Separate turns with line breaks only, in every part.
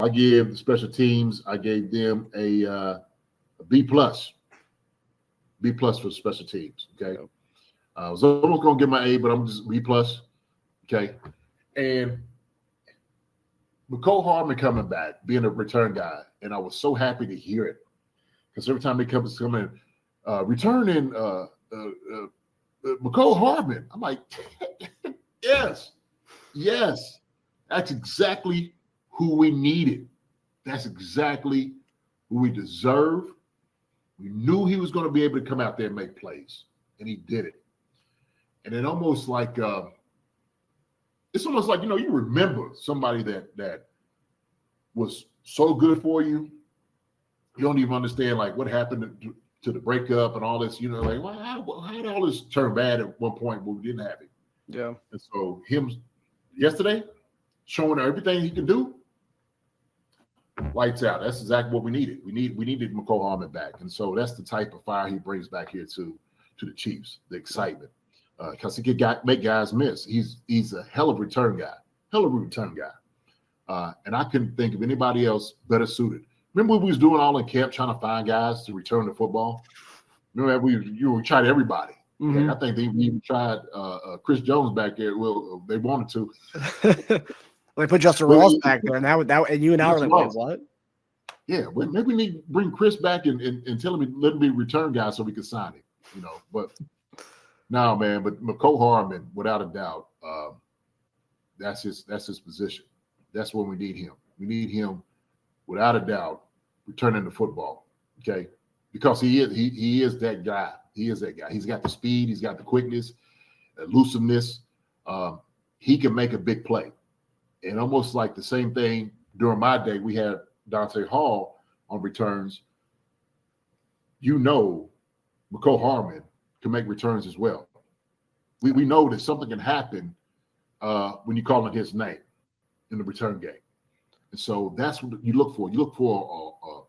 I give the special teams. I gave them a B plus. B plus for special teams. Okay. I was almost gonna get my A, but I'm just B plus. Okay. And Mecole Hardman coming back, being a return guy, and I was so happy to hear it because every time they come in, returning Mecole Hardman, I'm like, yes, that's exactly who we needed. That's exactly who we deserve. We knew he was going to be able to come out there and make plays, and he did it. And it almost like it's almost like, you remember somebody that was so good for you. You don't even understand like what happened to the breakup and all this, like, well, how did all this turn bad at one point when we didn't have him?
Yeah.
And so him yesterday showing everything he can do, lights out. That's exactly what we needed. We needed Mecole Hardman back. And so that's the type of fire he brings back here to the Chiefs, the excitement. Because he can make guys miss. He's a hell of a return guy. And I couldn't think of anybody else better suited. Remember when we was doing all in camp trying to find guys to return the football? Remember we tried everybody.
Mm-hmm.
I think they even tried Chris Jones back there. Well, they wanted to.
They put Justin Ross back there, and you and I were like, wait, what?
Yeah, maybe we need to bring Chris back and tell him let him be a return guy so we can sign him. But no, man. But Mecole Hardman, without a doubt, that's his position. That's where we need him. We need him, without a doubt, returning the football. Okay, because he is that guy. He is that guy. He's got the speed. He's got the quickness, elusiveness. He can make a big play. And almost like the same thing during my day, we had Dante Hall on returns. Mecole Hardman can make returns as well. We know that something can happen when you call on his name in the return game. And so that's what you look for. You look for a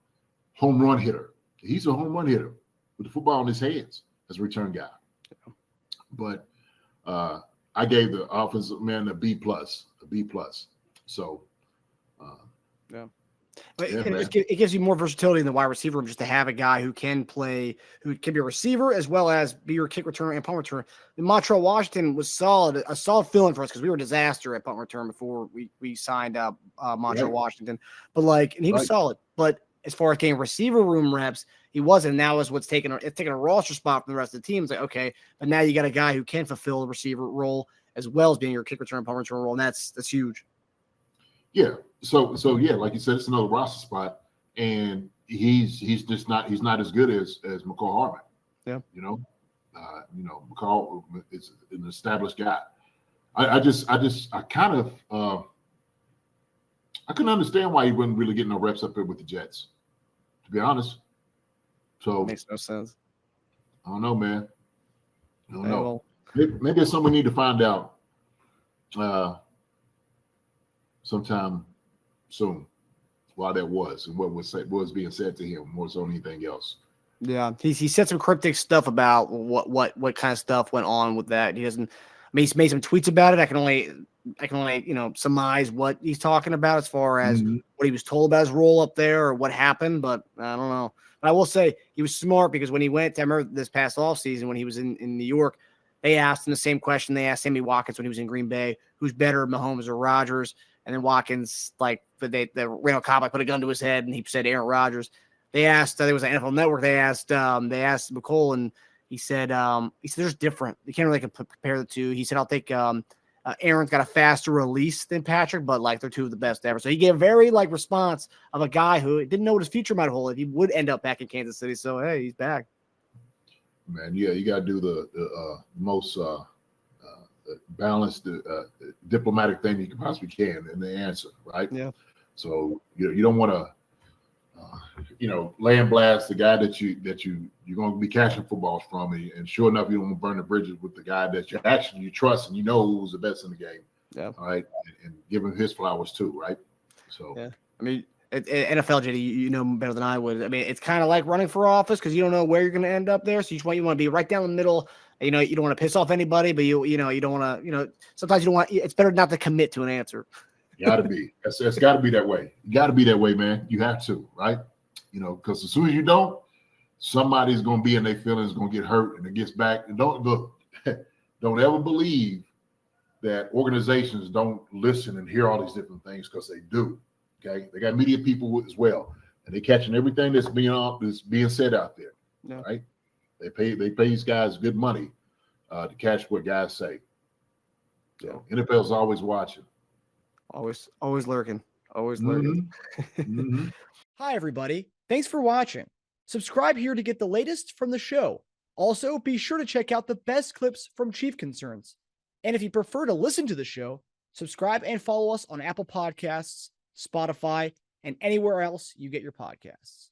home run hitter. He's a home run hitter with the football in his hands as a return guy. But I gave the offensive man a B plus. So,
yeah. It gives you more versatility in the wide receiver room just to have a guy who can play, who can be a receiver as well as be your kick returner and punt returner. And Montreal Washington was a solid fill-in for us because we were a disaster at punt return before we signed up Montreal Washington. But and he was solid. But as far as getting receiver room reps, he wasn't. And now is what's taking a roster spot from the rest of the team. It's like, okay, but now you got a guy who can fulfill the receiver role as well as being your kick return and punt return role, and that's huge.
Yeah. So yeah, like you said, it's another roster spot, and he's not as good as Mecole Hardman.
Yeah.
Mecole is an established guy. I couldn't understand why he wasn't really getting no reps up there with the Jets, to be honest. So
makes no sense.
I don't know, man. I don't know. Maybe it's something we need to find out sometime soon why that was and what was being said to him more so than anything else.
Yeah, he said some cryptic stuff about what kind of stuff went on with that. He doesn't. He's made some tweets about it. I can only surmise what he's talking about as far as what he was told about his role up there or what happened, but I don't know. But I will say he was smart because when he went, I remember this past offseason when he was in New York, they asked him the same question they asked Sammy Watkins when he was in Green Bay: who's better, Mahomes or Rodgers? And then Watkins, the Randall Cobb, put a gun to his head and he said Aaron Rodgers. They asked, there was an NFL Network. They asked Mecole, and he said there's different. You can't really compare the two. He said, I'll take Aaron's got a faster release than Patrick, but they're two of the best ever. So he gave a very response of a guy who didn't know what his future might hold if he would end up back in Kansas City. So hey, he's back.
Man, yeah, you got to do the most balanced, diplomatic thing you can possibly can in the answer, right?
Yeah.
So you don't want to. Land blast the guy that you're going to be catching footballs from, and sure enough, you don't want to burn the bridges with the guy that you trust and who's the best in the game.
Yeah.
All right, and give him his flowers too, right? So
yeah, NFL, JD, you know better than I would. It's kind of like running for office because you don't know where you're going to end up there. So you want to be right down the middle. You don't want to piss off anybody, but you don't want to. Sometimes you don't want. It's better not to commit to an answer.
Gotta be. It's got to be that way. You got to be that way, man. You have to, right? You know, because as soon as you don't, somebody's going to be in their feelings, going to get hurt, and it gets back. And don't look, don't ever believe that organizations don't listen and hear all these different things, because they do. Okay, they got media people as well, and they're catching everything that's being said out there. Yeah. Right? They pay these guys good money to catch what guys say. So NFL's always watching.
Always lurking. Always lurking.
Mm-hmm.
Hi, everybody. Thanks for watching. Subscribe here to get the latest from the show. Also, be sure to check out the best clips from Chief Concerns. And if you prefer to listen to the show, subscribe and follow us on Apple Podcasts, Spotify, and anywhere else you get your podcasts.